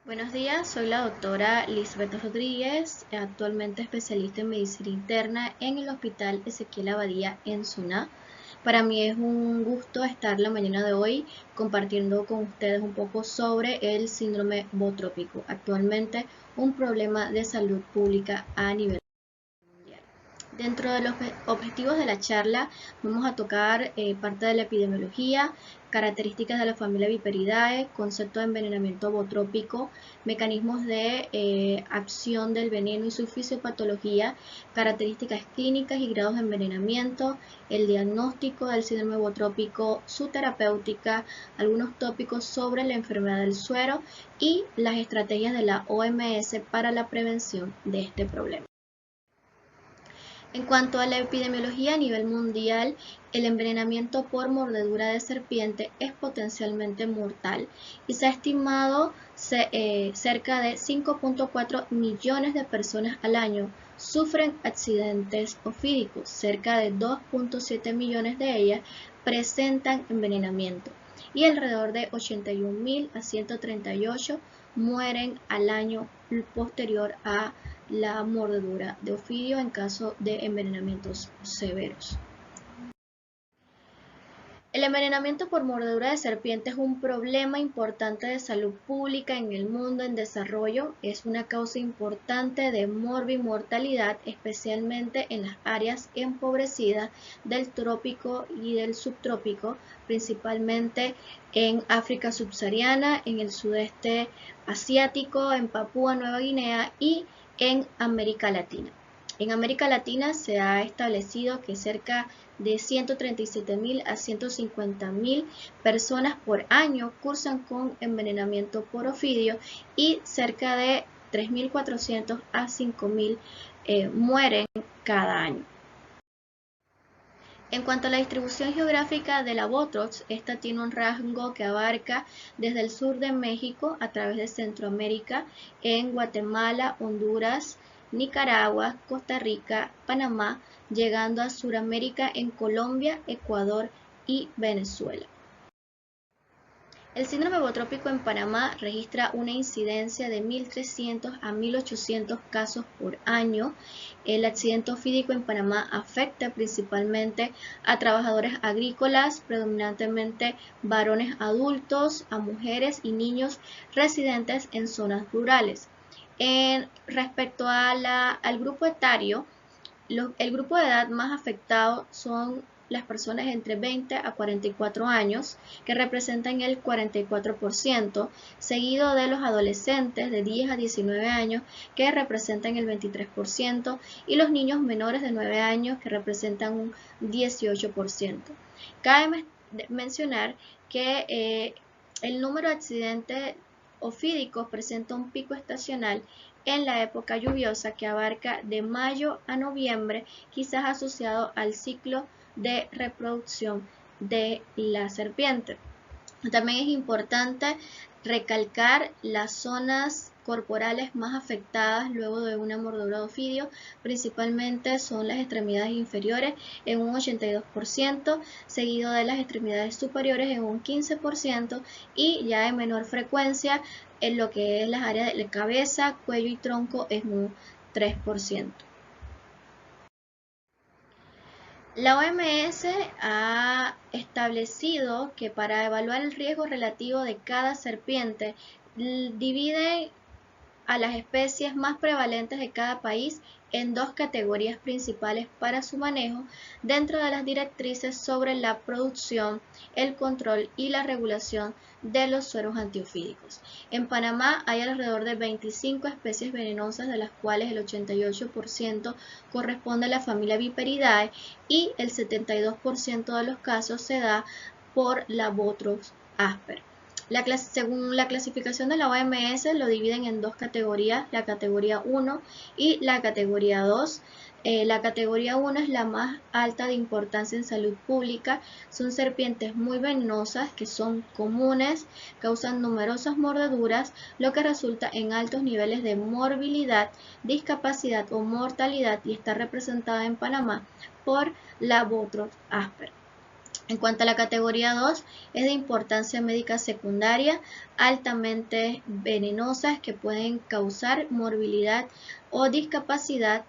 Buenos días, soy la doctora Lisbeth Rodríguez, actualmente especialista en medicina interna en el Hospital Ezequiel Abadía en Suná. Para mí es un gusto estar la mañana de hoy compartiendo con ustedes un poco sobre el síndrome botrópico, actualmente un problema de salud pública a nivel mundial. Dentro de los objetivos de la charla vamos a tocar parte de la epidemiología, características de la familia Viperidae, concepto de envenenamiento botrópico, mecanismos de acción del veneno y su fisiopatología, características clínicas y grados de envenenamiento, el diagnóstico del síndrome botrópico, su terapéutica, algunos tópicos sobre la enfermedad del suero y las estrategias de la OMS para la prevención de este problema. En cuanto a la epidemiología a nivel mundial, el envenenamiento por mordedura de serpiente es potencialmente mortal y se ha estimado cerca de 5.4 millones de personas al año sufren accidentes ofídicos, cerca de 2.7 millones de ellas presentan envenenamiento y alrededor de 81.000 a 138 mueren al año posterior a la mordedura de ofidio en caso de envenenamientos severos. El envenenamiento por mordedura de serpiente es un problema importante de salud pública en el mundo en desarrollo. Es una causa importante de morbimortalidad, especialmente en las áreas empobrecidas del trópico y del subtrópico, principalmente en África subsahariana, en el sudeste asiático, en Papúa Nueva Guinea y en América Latina. En América Latina se ha establecido que cerca de 137.000 a 150.000 personas por año cursan con envenenamiento por ofidio y cerca de 3.400 a 5.000 mueren cada año. En cuanto a la distribución geográfica de la Botrops, esta tiene un rango que abarca desde el sur de México a través de Centroamérica, en Guatemala, Honduras, Nicaragua, Costa Rica, Panamá, llegando a Suramérica en Colombia, Ecuador y Venezuela. El síndrome botrópico en Panamá registra una incidencia de 1.300 a 1.800 casos por año. El accidente ofídico en Panamá afecta principalmente a trabajadores agrícolas, predominantemente varones adultos, a mujeres y niños residentes en zonas rurales. Respecto al grupo etario, el grupo de edad más afectado son las personas entre 20 a 44 años, que representan el 44%, seguido de los adolescentes de 10 a 19 años, que representan el 23%, y los niños menores de 9 años, que representan un 18%. Cabe mencionar que el número de accidentes ofídicos presenta un pico estacional en la época lluviosa que abarca de mayo a noviembre, quizás asociado al ciclo de reproducción de la serpiente. También es importante recalcar las zonas corporales más afectadas luego de una mordedura de ofidio, principalmente son las extremidades inferiores en un 82%, seguido de las extremidades superiores en un 15% y ya en menor frecuencia en lo que es las áreas de la cabeza, cuello y tronco es un 3%. La OMS ha establecido que para evaluar el riesgo relativo de cada serpiente divide a las especies más prevalentes de cada país en dos categorías principales para su manejo dentro de las directrices sobre la producción, el control y la regulación de los sueros antiofídicos. En Panamá hay alrededor de 25 especies venenosas, de las cuales el 88% corresponde a la familia Viperidae y el 72% de los casos se da por la Botrops asper. Según la clasificación de la OMS, lo dividen en dos categorías, la categoría 1 y la categoría 2. La categoría 1 es la más alta de importancia en salud pública. Son serpientes muy venenosas que son comunes, causan numerosas mordeduras, lo que resulta en altos niveles de morbilidad, discapacidad o mortalidad y está representada en Panamá por la Botrops asper. En cuanto a la categoría 2, es de importancia médica secundaria, altamente venenosas que pueden causar morbilidad o discapacidad,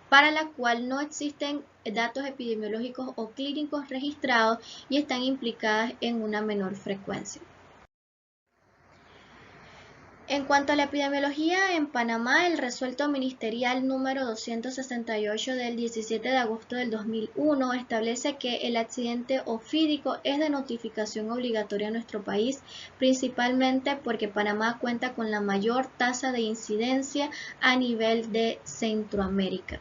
para la cual no existen datos epidemiológicos o clínicos registrados y están implicadas en una menor frecuencia. En cuanto a la epidemiología, en Panamá, el resuelto ministerial número 268 del 17 de agosto del 2001 establece que el accidente ofídico es de notificación obligatoria en nuestro país, principalmente porque Panamá cuenta con la mayor tasa de incidencia a nivel de Centroamérica.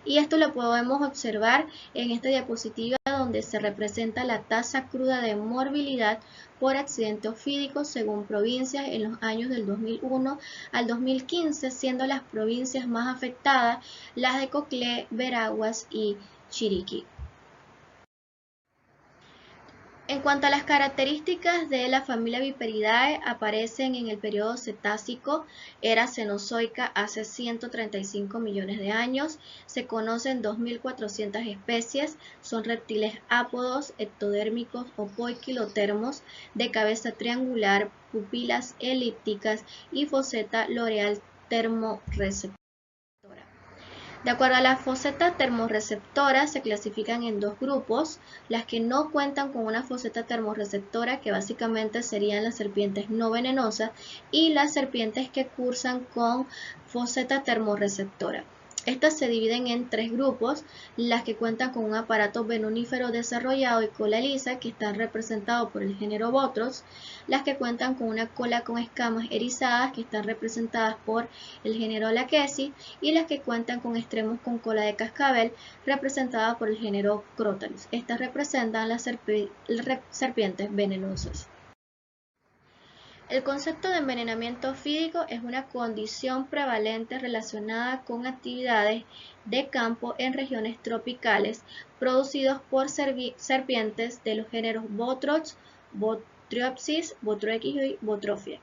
Y esto lo podemos observar en esta diapositiva donde se representa la tasa cruda de morbilidad por accidente ofídico según provincias en los años del 2001 al 2015, siendo las provincias más afectadas las de Coclé, Veraguas y Chiriquí. En cuanto a las características de la familia Viperidae, aparecen en el periodo Cetácico, era cenozoica hace 135 millones de años. Se conocen 2.400 especies, son reptiles ápodos, ectodérmicos o poiquilotermos, de cabeza triangular, pupilas elípticas y foseta loreal termorreceptora. De acuerdo a la foseta termorreceptora, se clasifican en dos grupos: las que no cuentan con una foseta termorreceptora, que básicamente serían las serpientes no venenosas, y las serpientes que cursan con foseta termorreceptora. Estas se dividen en tres grupos: las que cuentan con un aparato venunífero desarrollado y cola lisa, que están representados por el género Bothrops; las que cuentan con una cola con escamas erizadas, que están representadas por el género Lachesis; y las que cuentan con extremos con cola de cascabel, representadas por el género Crotalus. Estas representan las serpientes venenosas. El concepto de envenenamiento ofídico es una condición prevalente relacionada con actividades de campo en regiones tropicales producidos por serpientes de los géneros Bothrops, Bothriopsis, Bothriochis y Bothrophia.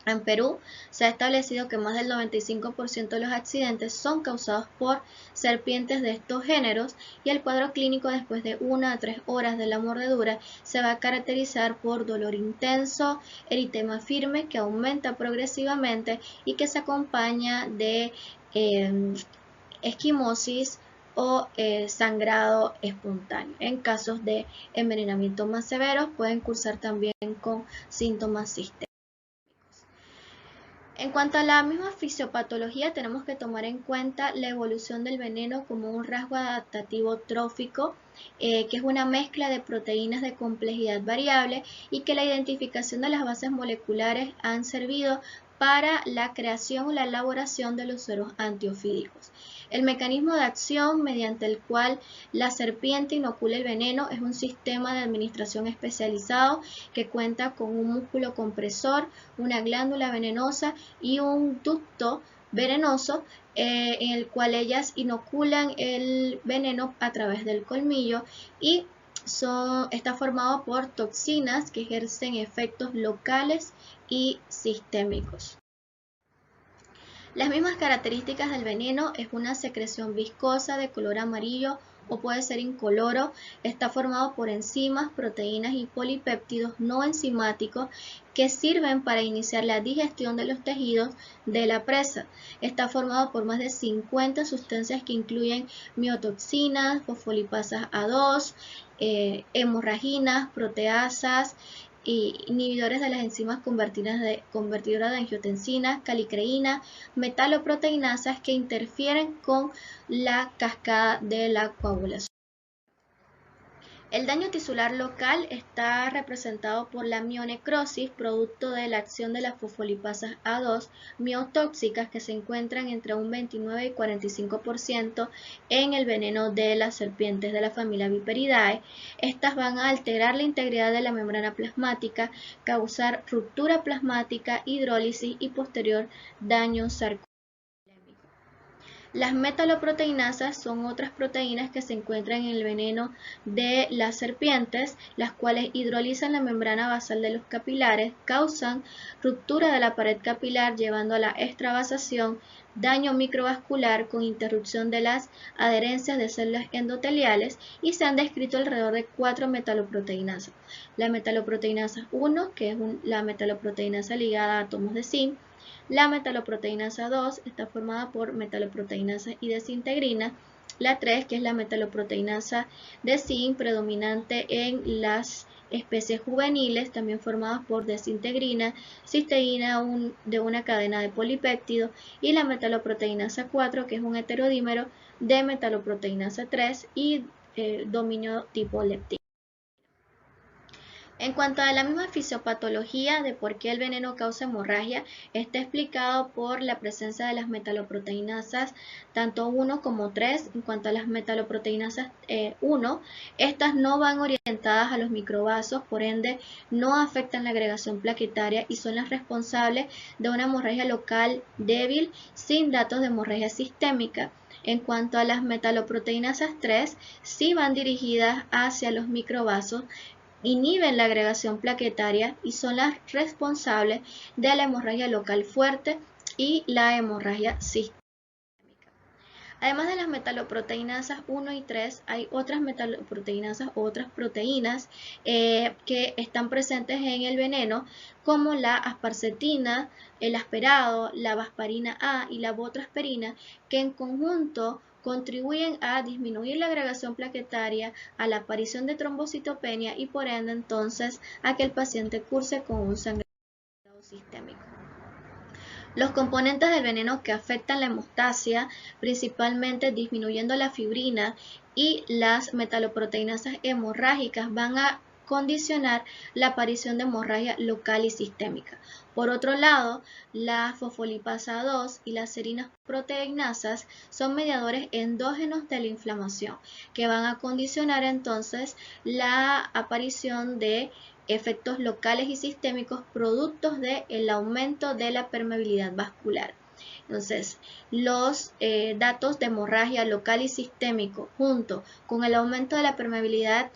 En Perú se ha establecido que más del 95% de los accidentes son causados por serpientes de estos géneros, y el cuadro clínico después de 1 a 3 horas de la mordedura se va a caracterizar por dolor intenso, eritema firme que aumenta progresivamente y que se acompaña de esquimosis o sangrado espontáneo. En casos de envenenamiento más severos pueden cursar también con síntomas sistémicos. En cuanto a la misma fisiopatología, tenemos que tomar en cuenta la evolución del veneno como un rasgo adaptativo trófico, que es una mezcla de proteínas de complejidad variable, y que la identificación de las bases moleculares han servido para la creación o la elaboración de los sueros antiofídicos. El mecanismo de acción mediante el cual la serpiente inocula el veneno es un sistema de administración especializado que cuenta con un músculo compresor, una glándula venenosa y un ducto venenoso, en el cual ellas inoculan el veneno a través del colmillo, y está formado por toxinas que ejercen efectos locales y sistémicos. Las mismas características del veneno: es una secreción viscosa de color amarillo o puede ser incoloro, está formado por enzimas, proteínas y polipéptidos no enzimáticos que sirven para iniciar la digestión de los tejidos de la presa. Está formado por más de 50 sustancias que incluyen miotoxinas, fosfolipasas A2, hemorraginas, proteasas y inhibidores de las enzimas convertidoras de angiotensina, calicreína, metaloproteinasas que interfieren con la cascada de la coagulación. El daño tisular local está representado por la mionecrosis, producto de la acción de las fosfolipasas A2 miotóxicas, que se encuentran entre un 29 y 45% en el veneno de las serpientes de la familia Viperidae. Estas van a alterar la integridad de la membrana plasmática, causar ruptura plasmática, hidrólisis y posterior daño sarcoplasmático. Las metaloproteinasas son otras proteínas que se encuentran en el veneno de las serpientes, las cuales hidrolizan la membrana basal de los capilares, causan ruptura de la pared capilar llevando a la extravasación, daño microvascular con interrupción de las adherencias de células endoteliales y se han descrito alrededor de 4 metaloproteinasas. La metaloproteinasa 1, que es la metaloproteinasa ligada a átomos de zinc. La metaloproteinasa 2 está formada por metaloproteinasa y desintegrina. La 3, que es la metaloproteinasa de zinc, predominante en las especies juveniles, también formadas por desintegrina, cisteína de una cadena de polipéptidos, y la metaloproteinasa 4, que es un heterodímero de metaloproteinasa 3 y dominio tipo leptina. En cuanto a la misma fisiopatología de por qué el veneno causa hemorragia, está explicado por la presencia de las metaloproteinasas tanto 1 como 3. En cuanto a las metaloproteinasas 1, estas no van orientadas a los microvasos, por ende no afectan la agregación plaquetaria y son las responsables de una hemorragia local débil sin datos de hemorragia sistémica. En cuanto a las metaloproteinasas 3, sí van dirigidas hacia los microvasos, inhiben la agregación plaquetaria y son las responsables de la hemorragia local fuerte y la hemorragia sistémica. Además de las metaloproteinasas 1 y 3, hay otras metaloproteinasas o otras proteínas que están presentes en el veneno, como la asparcetina, el asperado, la vasparina A y la botrasperina, que en conjunto contribuyen a disminuir la agregación plaquetaria, a la aparición de trombocitopenia y por ende entonces a que el paciente curse con un sangrado sistémico. Los componentes del veneno que afectan la hemostasia, principalmente disminuyendo la fibrina y las metaloproteinasas hemorrágicas, van a condicionar la aparición de hemorragia local y sistémica. Por otro lado, la fosfolipasa 2 y las serinas proteinasas son mediadores endógenos de la inflamación, que van a condicionar entonces la aparición de efectos locales y sistémicos productos del aumento de la permeabilidad vascular. Entonces, los datos de hemorragia local y sistémico junto con el aumento de la permeabilidad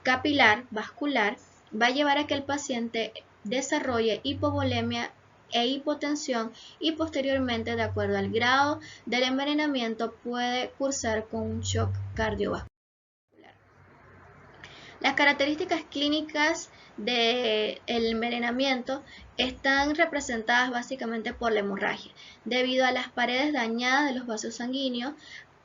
capilar vascular va a llevar a que el paciente desarrolle hipovolemia e hipotensión y posteriormente, de acuerdo al grado del envenenamiento, puede cursar con un shock cardiovascular. Las características clínicas del envenenamiento están representadas básicamente por la hemorragia, debido a las paredes dañadas de los vasos sanguíneos,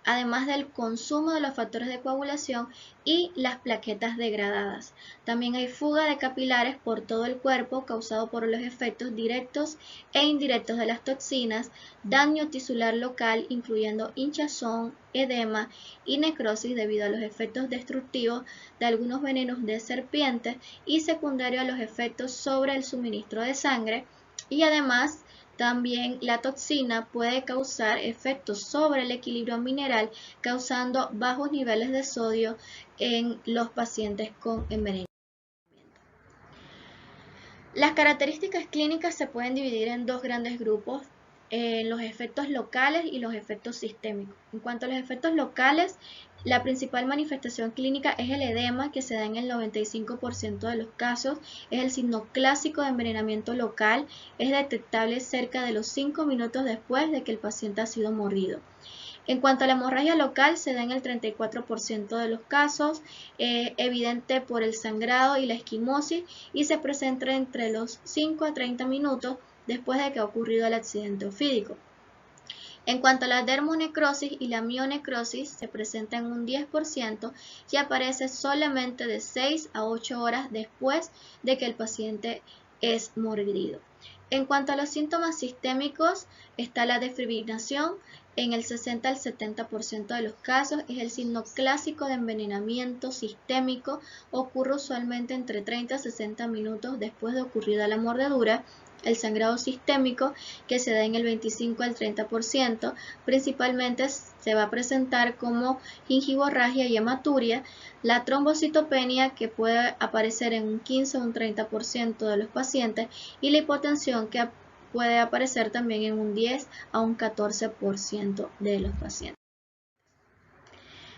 además del consumo de los factores de coagulación y las plaquetas degradadas. También hay fuga de capilares por todo el cuerpo causado por los efectos directos e indirectos de las toxinas, daño tisular local incluyendo hinchazón, edema y necrosis debido a los efectos destructivos de algunos venenos de serpientes y secundario a los efectos sobre el suministro de sangre, y además también la toxina puede causar efectos sobre el equilibrio mineral, causando bajos niveles de sodio en los pacientes con envenenamiento. Las características clínicas se pueden dividir en dos grandes grupos, los efectos locales y los efectos sistémicos. En cuanto a los efectos locales, la principal manifestación clínica es el edema, que se da en el 95% de los casos. Es el signo clásico de envenenamiento local. Es detectable cerca de los 5 minutos después de que el paciente ha sido mordido. En cuanto a la hemorragia local, se da en el 34% de los casos, evidente por el sangrado y la esquimosis, y se presenta entre los 5 a 30 minutos después de que ha ocurrido el accidente ofídico. En cuanto a la dermonecrosis y la mionecrosis, se presenta en un 10% y aparece solamente de 6 a 8 horas después de que el paciente es mordido. En cuanto a los síntomas sistémicos, está la desfibrilación. En el 60 al 70% de los casos es el signo clásico de envenenamiento sistémico. Ocurre usualmente entre 30 a 60 minutos después de ocurrida la mordedura. El sangrado sistémico, que se da en el 25 al 30%, principalmente se va a presentar como gingivorragia y hematuria. La trombocitopenia, que puede aparecer en un 15 o un 30% de los pacientes, y la hipotensión, que puede aparecer también en un 10 a un 14% de los pacientes.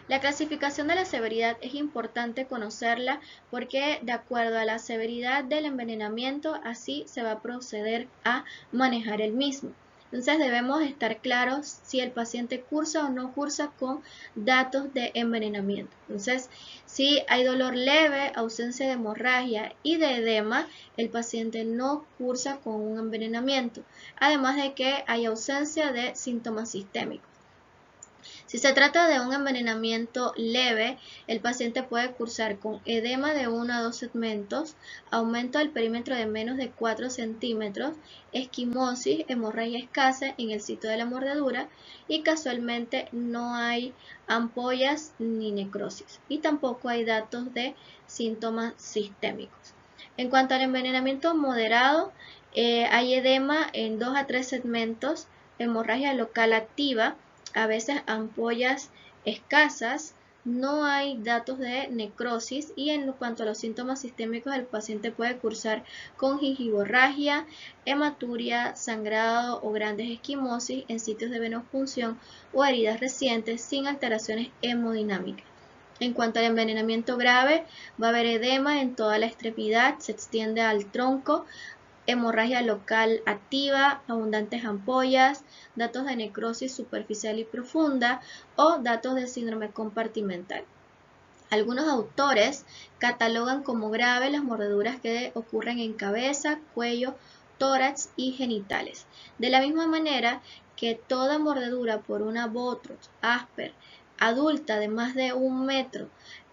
La clasificación de la severidad es importante conocerla porque de acuerdo a la severidad del envenenamiento, así se va a proceder a manejar el mismo. Entonces debemos estar claros si el paciente cursa o no cursa con datos de envenenamiento. Entonces, si hay dolor leve, ausencia de hemorragia y de edema, el paciente no cursa con un envenenamiento, además de que hay ausencia de síntomas sistémicos. Si se trata de un envenenamiento leve, el paciente puede cursar con edema de 1 a 2 segmentos, aumento del perímetro de menos de 4 centímetros, esquimosis, hemorragia escasa en el sitio de la mordedura y casualmente no hay ampollas ni necrosis y tampoco hay datos de síntomas sistémicos. En cuanto al envenenamiento moderado, hay edema en 2 a 3 segmentos, hemorragia local activa, a veces ampollas escasas, no hay datos de necrosis y en cuanto a los síntomas sistémicos el paciente puede cursar con gingivorragia, hematuria, sangrado o grandes esquimosis en sitios de venopunción o heridas recientes sin alteraciones hemodinámicas. En cuanto al envenenamiento grave, va a haber edema en toda la extremidad, se extiende al tronco, hemorragia local activa, abundantes ampollas, datos de necrosis superficial y profunda o datos de síndrome compartimental. Algunos autores catalogan como grave las mordeduras que ocurren en cabeza, cuello, tórax y genitales. De la misma manera que toda mordedura por una Botrox, Asper, adulta de más de 1 metro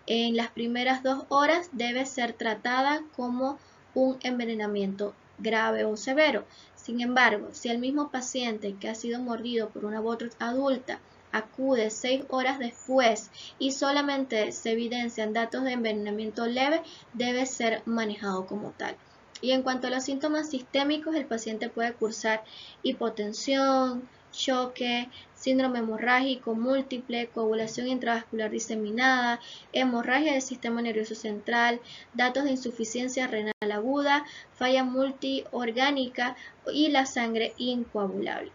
en las primeras 2 horas debe ser tratada como un envenenamiento grave o severo. Sin embargo, si el mismo paciente que ha sido mordido por una Botrox adulta acude 6 horas después y solamente se evidencian datos de envenenamiento leve, debe ser manejado como tal. Y en cuanto a los síntomas sistémicos, el paciente puede cursar hipotensión, choque, síndrome hemorrágico múltiple, coagulación intravascular diseminada, hemorragia del sistema nervioso central, datos de insuficiencia renal aguda, falla multiorgánica y la sangre incoagulable.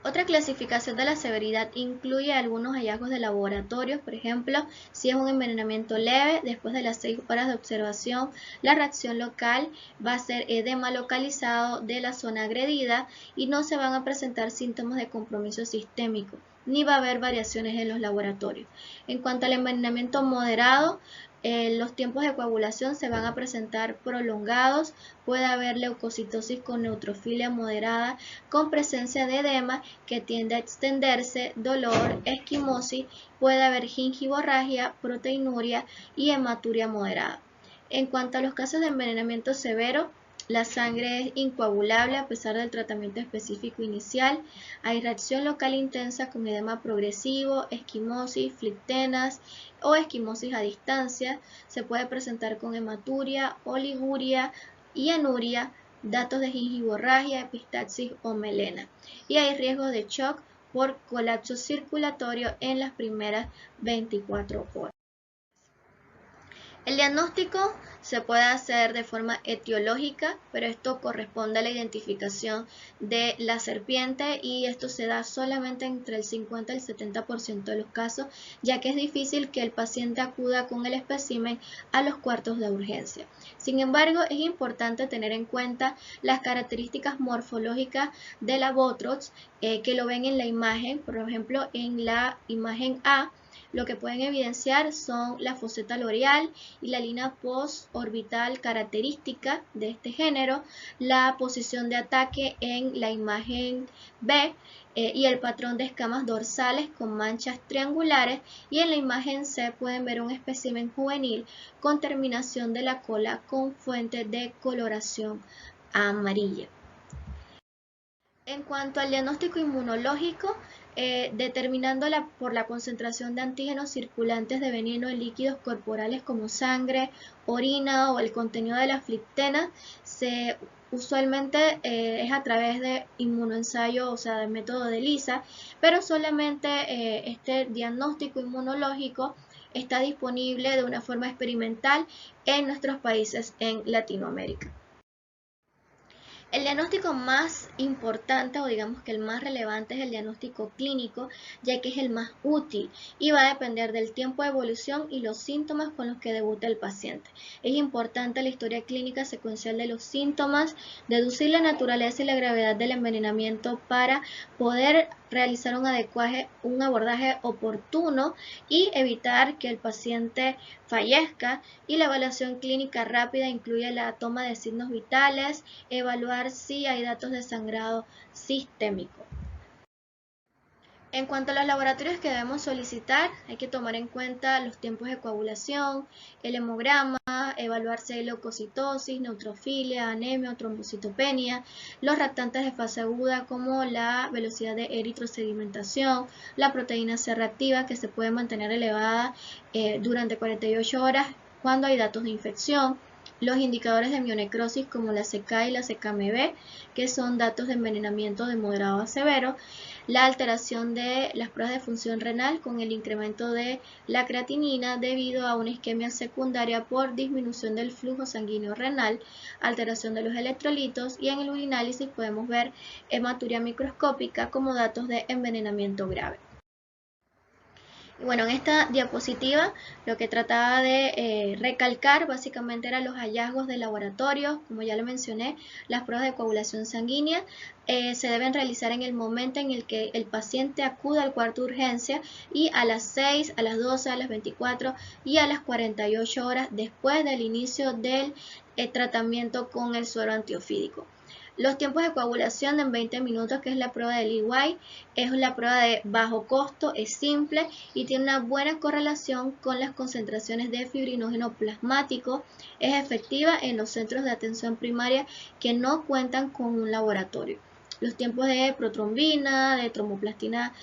Otra clasificación de la severidad incluye algunos hallazgos de laboratorios, por ejemplo, si es un envenenamiento leve, después de las 6 horas de observación, la reacción local va a ser edema localizado de la zona agredida y no se van a presentar síntomas de compromiso sistémico, ni va a haber variaciones en los laboratorios. En cuanto al envenenamiento moderado, los tiempos de coagulación se van a presentar prolongados, puede haber leucocitosis con neutrofilia moderada con presencia de edema que tiende a extenderse, dolor, esquimosis, puede haber gingivorragia, proteinuria y hematuria moderada. En cuanto a los casos de envenenamiento severo, la sangre es incoagulable a pesar del tratamiento específico inicial. Hay reacción local intensa con edema progresivo, esquimosis, flictenas o esquimosis a distancia. Se puede presentar con hematuria, oliguria y anuria, datos de gingivorragia, epistaxis o melena. Y hay riesgo de shock por colapso circulatorio en las primeras 24 horas. El diagnóstico se puede hacer de forma etiológica, pero esto corresponde a la identificación de la serpiente y esto se da solamente entre el 50 y el 70% de los casos, ya que es difícil que el paciente acuda con el espécimen a los cuartos de urgencia. Sin embargo, es importante tener en cuenta las características morfológicas de la Botrox que lo ven en la imagen, por ejemplo, en la imagen A. Lo que pueden evidenciar son la foseta loreal y la línea postorbital característica de este género, la posición de ataque en la imagen B y el patrón de escamas dorsales con manchas triangulares, y en la imagen C pueden ver un espécimen juvenil con terminación de la cola con fuente de coloración amarilla. En cuanto al diagnóstico inmunológico, determinándola por la concentración de antígenos circulantes de veneno en líquidos corporales como sangre, orina o el contenido de la flictena, usualmente es a través de inmunoensayo, o sea, del método de ELISA, pero solamente este diagnóstico inmunológico está disponible de una forma experimental en nuestros países en Latinoamérica. El diagnóstico más importante, o digamos que el más relevante, es el diagnóstico clínico, ya que es el más útil y va a depender del tiempo de evolución y los síntomas con los que debuta el paciente. Es importante la historia clínica secuencial de los síntomas, deducir la naturaleza y la gravedad del envenenamiento para poder realizar un abordaje oportuno y evitar que el paciente fallezca, y la evaluación clínica rápida incluye la toma de signos vitales, evaluar si hay datos de sangrado sistémico. En cuanto a los laboratorios que debemos solicitar, hay que tomar en cuenta los tiempos de coagulación, el hemograma, evaluar si hay leucocitosis, neutrofilia, anemia o trombocitopenia, los reactantes de fase aguda como la velocidad de eritrosedimentación, la proteína C reactiva que se puede mantener elevada durante 48 horas cuando hay datos de infección, los indicadores de mionecrosis como la CK y la CKMB, que son datos de envenenamiento de moderado a severo, la alteración de las pruebas de función renal con el incremento de la creatinina debido a una isquemia secundaria por disminución del flujo sanguíneo renal, alteración de los electrolitos, y en el urinálisis podemos ver hematuria microscópica como datos de envenenamiento grave. Y bueno, en esta diapositiva lo que trataba de recalcar básicamente eran los hallazgos de laboratorio. Como ya lo mencioné, las pruebas de coagulación sanguínea se deben realizar en el momento en el que el paciente acude al cuarto de urgencia y a las 6, a las 12, a las 24 y a las 48 horas después del inicio del tratamiento con el suero antiofídico. Los tiempos de coagulación en 20 minutos, que es la prueba del EY, es la prueba de bajo costo, es simple y tiene una buena correlación con las concentraciones de fibrinógeno plasmático. Es efectiva en los centros de atención primaria que no cuentan con un laboratorio. Los tiempos de protrombina, de tromboplastina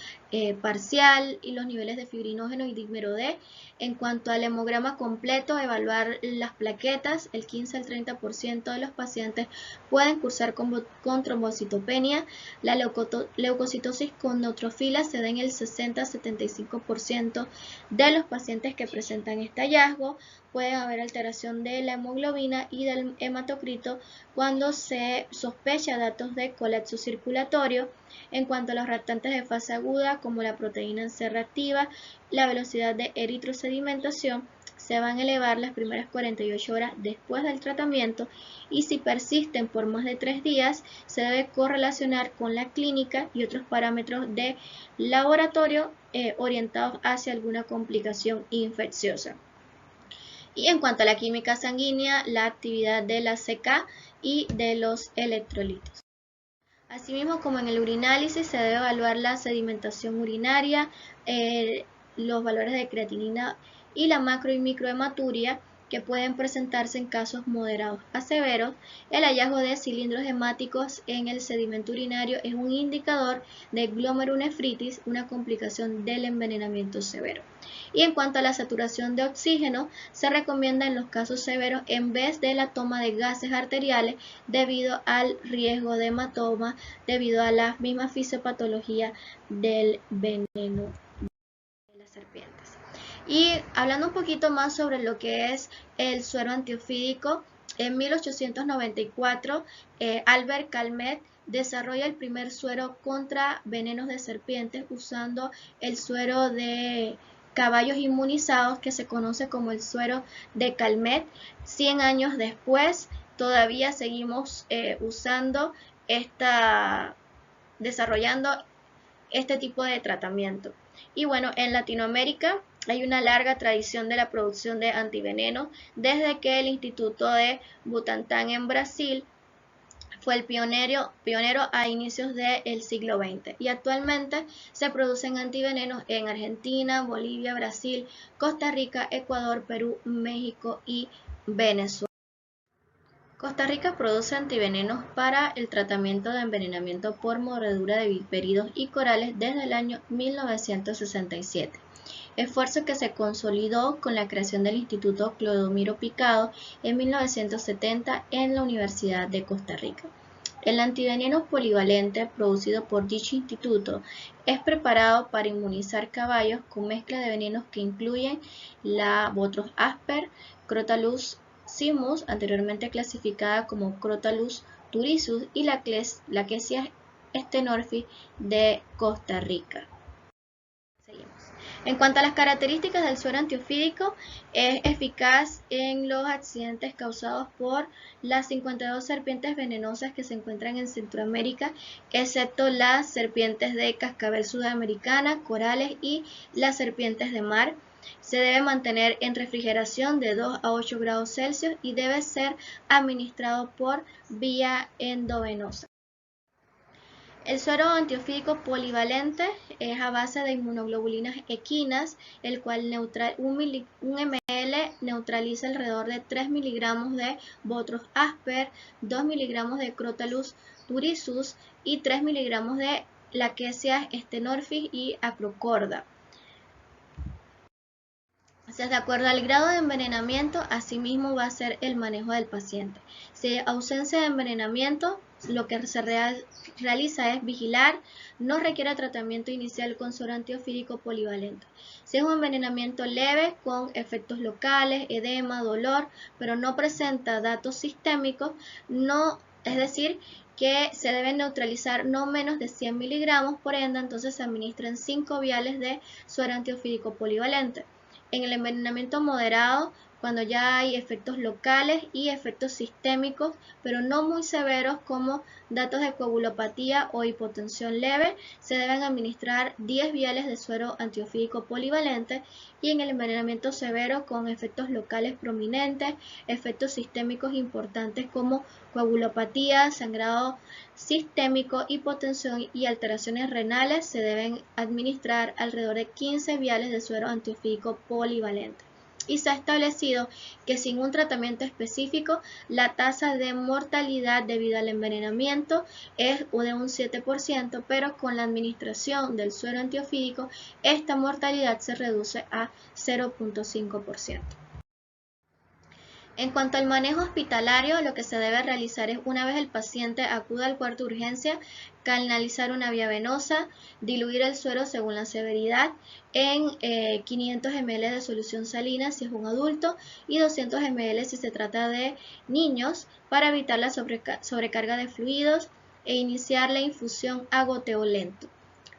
parcial y los niveles de fibrinógeno y dímero D. En cuanto al hemograma completo, evaluar las plaquetas, el 15 al 30% de los pacientes pueden cursar con trombocitopenia. La leucocitosis con neutrofilas se da en el 60-75% de los pacientes que presentan este hallazgo. Puede haber alteración de la hemoglobina y del hematocrito cuando se sospecha datos de colapso circulatorio. En cuanto a los reactantes de fase aguda, como la proteína C reactiva, la velocidad de eritrosedimentación se van a elevar las primeras 48 horas después del tratamiento, y si persisten por más de 3 días, se debe correlacionar con la clínica y otros parámetros de laboratorio orientados hacia alguna complicación infecciosa. Y en cuanto a la química sanguínea, la actividad de la CK y de los electrolitos. Asimismo, como en el urinálisis, se debe evaluar la sedimentación urinaria, los valores de creatinina y la macro y microhematuria, que pueden presentarse en casos moderados a severos. El hallazgo de cilindros hemáticos en el sedimento urinario es un indicador de glomerulonefritis, una complicación del envenenamiento severo. Y en cuanto a la saturación de oxígeno, se recomienda en los casos severos en vez de la toma de gases arteriales debido al riesgo de hematoma, debido a la misma fisiopatología del veneno de las serpientes. Y hablando un poquito más sobre lo que es el suero antiofídico, en 1894 Albert Calmet desarrolla el primer suero contra venenos de serpientes usando el suero de caballos inmunizados, que se conoce como el suero de Calmet. 100 años después todavía seguimos desarrollando este tipo de tratamiento. Y bueno, en Latinoamérica hay una larga tradición de la producción de antivenenos desde que el Instituto de Butantan en Brasil fue el pionero a inicios del siglo XX, y actualmente se producen antivenenos en Argentina, Bolivia, Brasil, Costa Rica, Ecuador, Perú, México y Venezuela. Costa Rica produce antivenenos para el tratamiento de envenenamiento por mordedura de viperidos y corales desde el año 1967. Esfuerzo que se consolidó con la creación del Instituto Clodomiro Picado en 1970 en la Universidad de Costa Rica. El antiveneno polivalente producido por dicho instituto es preparado para inmunizar caballos con mezcla de venenos que incluyen la Botros asper, Crotalus Thymus, anteriormente clasificada como Crotalus turisus, y la Lachesia stenorfi de Costa Rica. Seguimos. En cuanto a las características del suero antiofídico, es eficaz en los accidentes causados por las 52 serpientes venenosas que se encuentran en Centroamérica, excepto las serpientes de cascabel sudamericana, corales y las serpientes de mar. Se debe mantener en refrigeración de 2 a 8 grados Celsius y debe ser administrado por vía endovenosa. El suero antiofídico polivalente es a base de inmunoglobulinas equinas, el cual 1 ml neutraliza alrededor de 3 miligramos de Botros asper, 2 miligramos de Crotalus turisus y 3 miligramos de Lachesia stenorfi y Acrocorda. Entonces, de acuerdo al grado de envenenamiento, asimismo va a ser el manejo del paciente. Si hay ausencia de envenenamiento, lo que se realiza es vigilar, no requiere tratamiento inicial con suero antiofídico polivalente. Si es un envenenamiento leve con efectos locales, edema, dolor, pero no presenta datos sistémicos, es decir, que se deben neutralizar no menos de 100 miligramos, por ende, entonces se administran 5 viales de suero antiofídico polivalente. En el envenenamiento moderado, cuando ya hay efectos locales y efectos sistémicos, pero no muy severos como datos de coagulopatía o hipotensión leve, se deben administrar 10 viales de suero antiofídico polivalente, y en el envenenamiento severo con efectos locales prominentes, efectos sistémicos importantes como coagulopatía, sangrado sistémico, hipotensión y alteraciones renales, se deben administrar alrededor de 15 viales de suero antiofídico polivalente. Y se ha establecido que sin un tratamiento específico, la tasa de mortalidad debido al envenenamiento es de un 7%, pero con la administración del suero antiofídico, esta mortalidad se reduce a 0.5%. En cuanto al manejo hospitalario, lo que se debe realizar es, una vez el paciente acuda al cuarto de urgencia, canalizar una vía venosa, diluir el suero según la severidad en 500 ml de solución salina si es un adulto y 200 ml si se trata de niños, para evitar la sobrecarga de fluidos, e iniciar la infusión a goteo lento.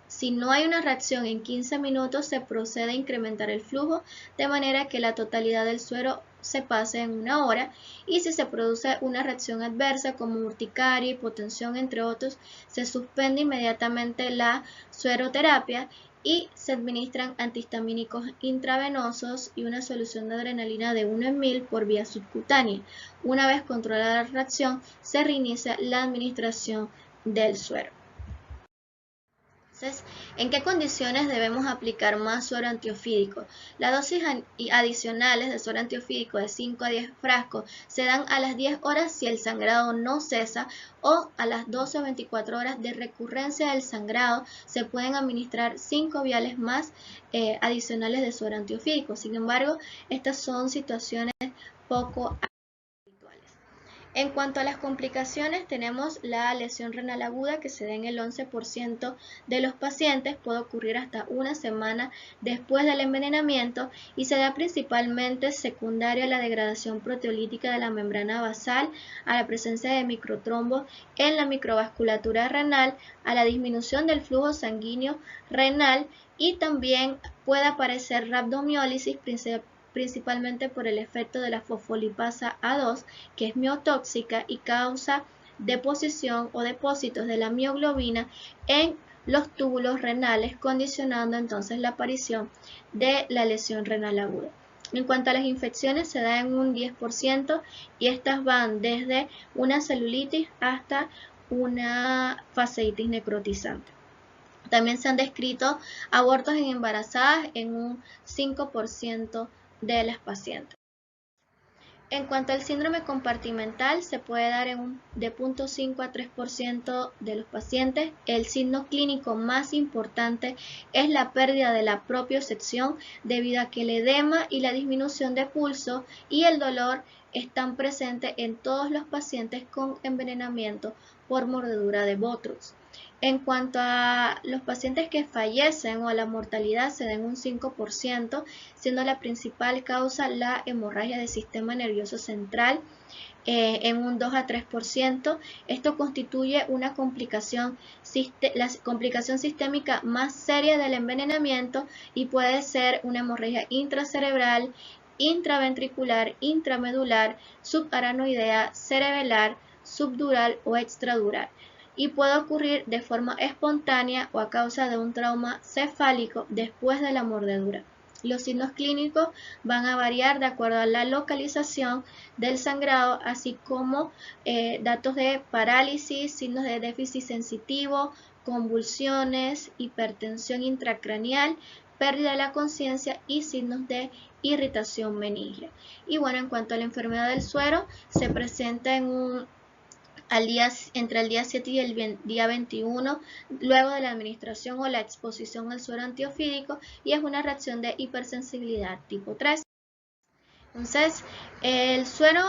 Si no hay una reacción en 15 minutos, se procede a incrementar el flujo de manera que la totalidad del suero se pase en 1 hora, y si se produce una reacción adversa como urticaria, hipotensión, entre otros, se suspende inmediatamente la sueroterapia y se administran antihistamínicos intravenosos y una solución de adrenalina de 1 en 1000 por vía subcutánea. Una vez controlada la reacción, se reinicia la administración del suero. Entonces, ¿en qué condiciones debemos aplicar más suero antiofídico? Las dosis adicionales de suero antiofídico de 5 a 10 frascos se dan a las 10 horas si el sangrado no cesa, o a las 12 o 24 horas de recurrencia del sangrado se pueden administrar 5 viales más adicionales de suero antiofídico. Sin embargo, estas son situaciones poco habituales. En cuanto a las complicaciones, tenemos la lesión renal aguda, que se da en el 11% de los pacientes, puede ocurrir hasta 1 semana después del envenenamiento y se da principalmente secundaria a la degradación proteolítica de la membrana basal, a la presencia de microtrombos en la microvasculatura renal, a la disminución del flujo sanguíneo renal, y también puede aparecer rhabdomiólisis, principalmente por el efecto de la fosfolipasa A2, que es miotóxica y causa deposición o depósitos de la mioglobina en los túbulos renales, condicionando entonces la aparición de la lesión renal aguda. En cuanto a las infecciones, se da en un 10% y estas van desde una celulitis hasta una fasciitis necrotizante. También se han descrito abortos en embarazadas en un 5% de las pacientes. En cuanto al síndrome compartimental, se puede dar de 0.5 a 3% de los pacientes. El signo clínico más importante es la pérdida de la propiocepción, debido a que el edema y la disminución de pulso y el dolor están presentes en todos los pacientes con envenenamiento por mordedura de Botrux. En cuanto a los pacientes que fallecen o a la mortalidad, se da en un 5%, siendo la principal causa la hemorragia del sistema nervioso central, en un 2 a 3%. Esto constituye una complicación, la complicación sistémica más seria del envenenamiento y puede ser una hemorragia intracerebral, intraventricular, intramedular, subaranoidea, cerebelar, subdural o extradural, y puede ocurrir de forma espontánea o a causa de un trauma cefálico después de la mordedura. Los signos clínicos van a variar de acuerdo a la localización del sangrado, así como datos de parálisis, signos de déficit sensitivo, convulsiones, hipertensión intracraneal, pérdida de la conciencia y signos de irritación meningia. Y bueno, en cuanto a la enfermedad del suero, se presenta entre el día 7 y el día 21, luego de la administración o la exposición al suero antiofídico, y es una reacción de hipersensibilidad tipo 3. Entonces, el suero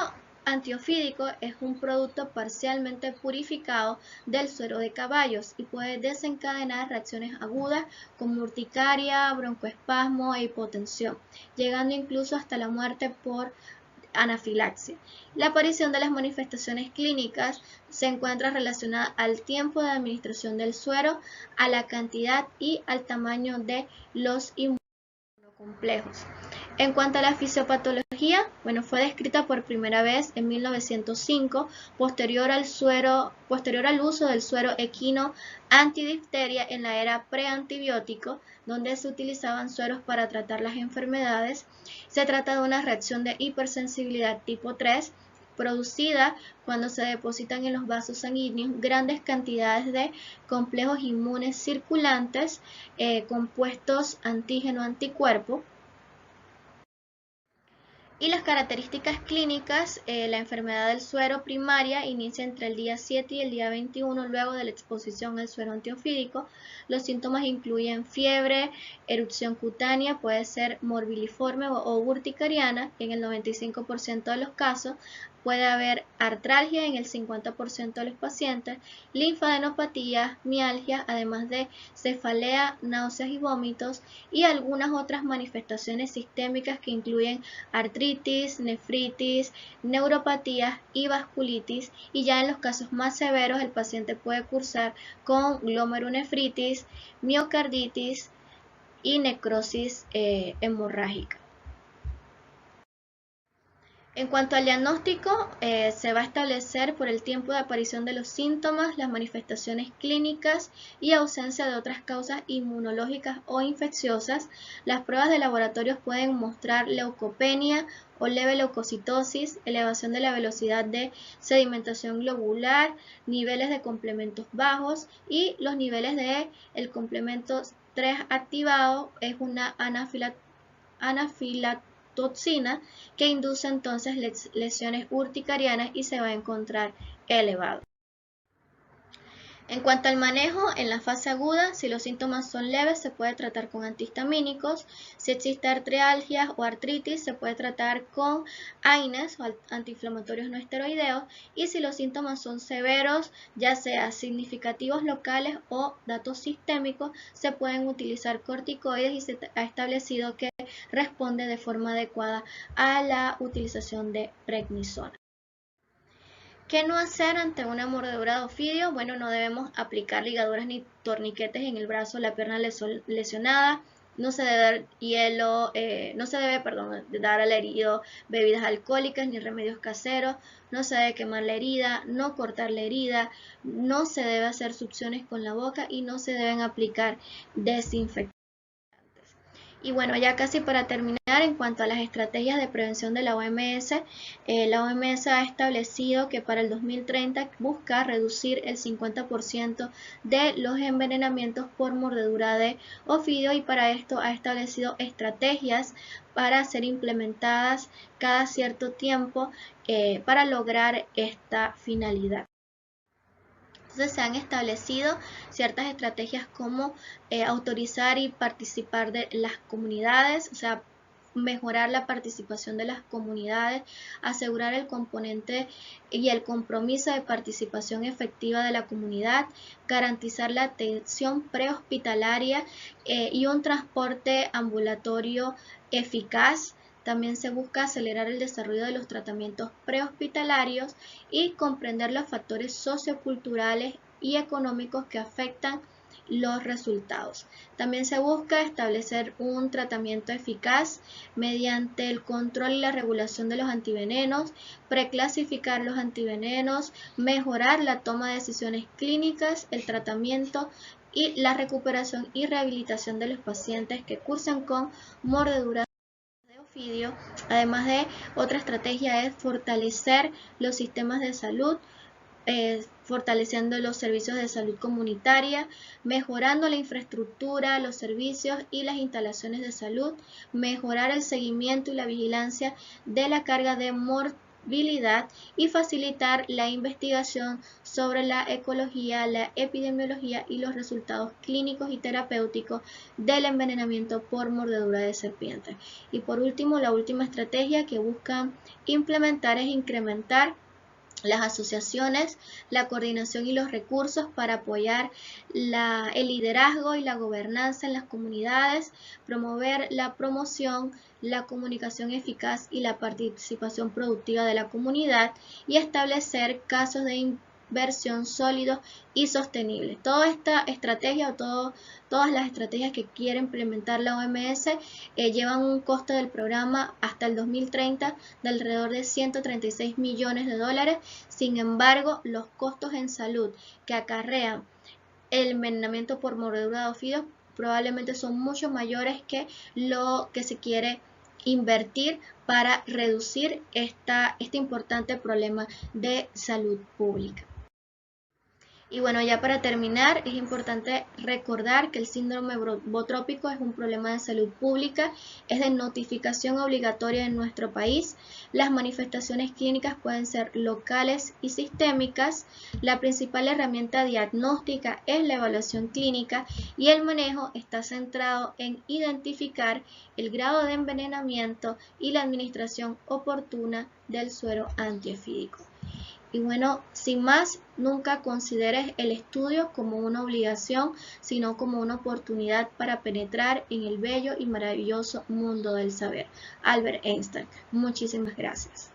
antiofídico es un producto parcialmente purificado del suero de caballos y puede desencadenar reacciones agudas como urticaria, broncoespasmo e hipotensión, llegando incluso hasta la muerte por anafilaxia. La aparición de las manifestaciones clínicas se encuentra relacionada al tiempo de administración del suero, a la cantidad y al tamaño de los inmunocomplejos. En cuanto a la fisiopatología, bueno, fue descrita por primera vez en 1905, posterior al uso del suero equino antidifteria en la era preantibiótico, donde se utilizaban sueros para tratar las enfermedades. Se trata de una reacción de hipersensibilidad tipo 3, producida cuando se depositan en los vasos sanguíneos grandes cantidades de complejos inmunes circulantes, compuestos antígeno-anticuerpo. Y las características clínicas, la enfermedad del suero primaria inicia entre el día 7 y el día 21 luego de la exposición al suero antiofídico. Los síntomas incluyen fiebre, erupción cutánea, puede ser morbiliforme o urticariana en el 95% de los casos. Puede haber artralgia en el 50% de los pacientes, linfadenopatías, mialgia, además de cefalea, náuseas y vómitos, y algunas otras manifestaciones sistémicas que incluyen artritis, nefritis, neuropatías y vasculitis, y ya en los casos más severos el paciente puede cursar con glomerulonefritis, miocarditis y necrosis hemorrágica. En cuanto al diagnóstico, se va a establecer por el tiempo de aparición de los síntomas, las manifestaciones clínicas y ausencia de otras causas inmunológicas o infecciosas. Las pruebas de laboratorio pueden mostrar leucopenia o leve leucocitosis, elevación de la velocidad de sedimentación globular, niveles de complementos bajos, y los niveles de el complemento 3 activado es una anafilatoxina que induce entonces lesiones urticarianas y se va a encontrar elevado. En cuanto al manejo, en la fase aguda, si los síntomas son leves, se puede tratar con antihistamínicos. Si existe artralgia o artritis, se puede tratar con AINES o antiinflamatorios no esteroideos. Y si los síntomas son severos, ya sea significativos locales o datos sistémicos, se pueden utilizar corticoides y se ha establecido que responde de forma adecuada a la utilización de prednisona. ¿Qué no hacer ante una mordedura de ofidio? Bueno, no debemos aplicar ligaduras ni torniquetes en el brazo o la pierna lesionada. No se debe dar dar al herido bebidas alcohólicas ni remedios caseros. No se debe quemar la herida, no cortar la herida, no se debe hacer succiones con la boca y no se deben aplicar desinfectantes. Y bueno, ya casi para terminar, en cuanto a las estrategias de prevención de la OMS, la OMS ha establecido que para el 2030 busca reducir el 50% de los envenenamientos por mordedura de ofidio, y para esto ha establecido estrategias para ser implementadas cada cierto tiempo para lograr esta finalidad. Entonces se han establecido ciertas estrategias como autorizar y participar de las comunidades, o sea, mejorar la participación de las comunidades, asegurar el componente y el compromiso de participación efectiva de la comunidad, garantizar la atención prehospitalaria y un transporte ambulatorio eficaz. También se busca acelerar el desarrollo de los tratamientos prehospitalarios y comprender los factores socioculturales y económicos que afectan los resultados. También se busca establecer un tratamiento eficaz mediante el control y la regulación de los antivenenos, preclasificar los antivenenos, mejorar la toma de decisiones clínicas, el tratamiento y la recuperación y rehabilitación de los pacientes que cursan con mordeduras de ofidio. Además de otra estrategia es fortalecer los sistemas de salud, fortaleciendo los servicios de salud comunitaria, mejorando la infraestructura, los servicios y las instalaciones de salud, mejorar el seguimiento y la vigilancia de la carga de morbilidad y facilitar la investigación sobre la ecología, la epidemiología y los resultados clínicos y terapéuticos del envenenamiento por mordedura de serpiente. Y por último, la última estrategia que buscan implementar es incrementar las asociaciones, la coordinación y los recursos para apoyar el liderazgo y la gobernanza en las comunidades, promover la promoción, la comunicación eficaz y la participación productiva de la comunidad y establecer casos de inversión sólidos y sostenibles. Toda esta estrategia todas las estrategias que quiere implementar la OMS llevan un costo del programa hasta el 2030 de alrededor de 136 millones de dólares. Sin embargo, los costos en salud que acarrean el envenenamiento por mordedura de ofidio probablemente son mucho mayores que lo que se quiere invertir para reducir este importante problema de salud pública. Y bueno, ya para terminar, es importante recordar que el síndrome botrópico es un problema de salud pública, es de notificación obligatoria en nuestro país. Las manifestaciones clínicas pueden ser locales y sistémicas. La principal herramienta diagnóstica es la evaluación clínica y el manejo está centrado en identificar el grado de envenenamiento y la administración oportuna del suero antiefídico. Y bueno, sin más, nunca consideres el estudio como una obligación, sino como una oportunidad para penetrar en el bello y maravilloso mundo del saber. Albert Einstein, muchísimas gracias.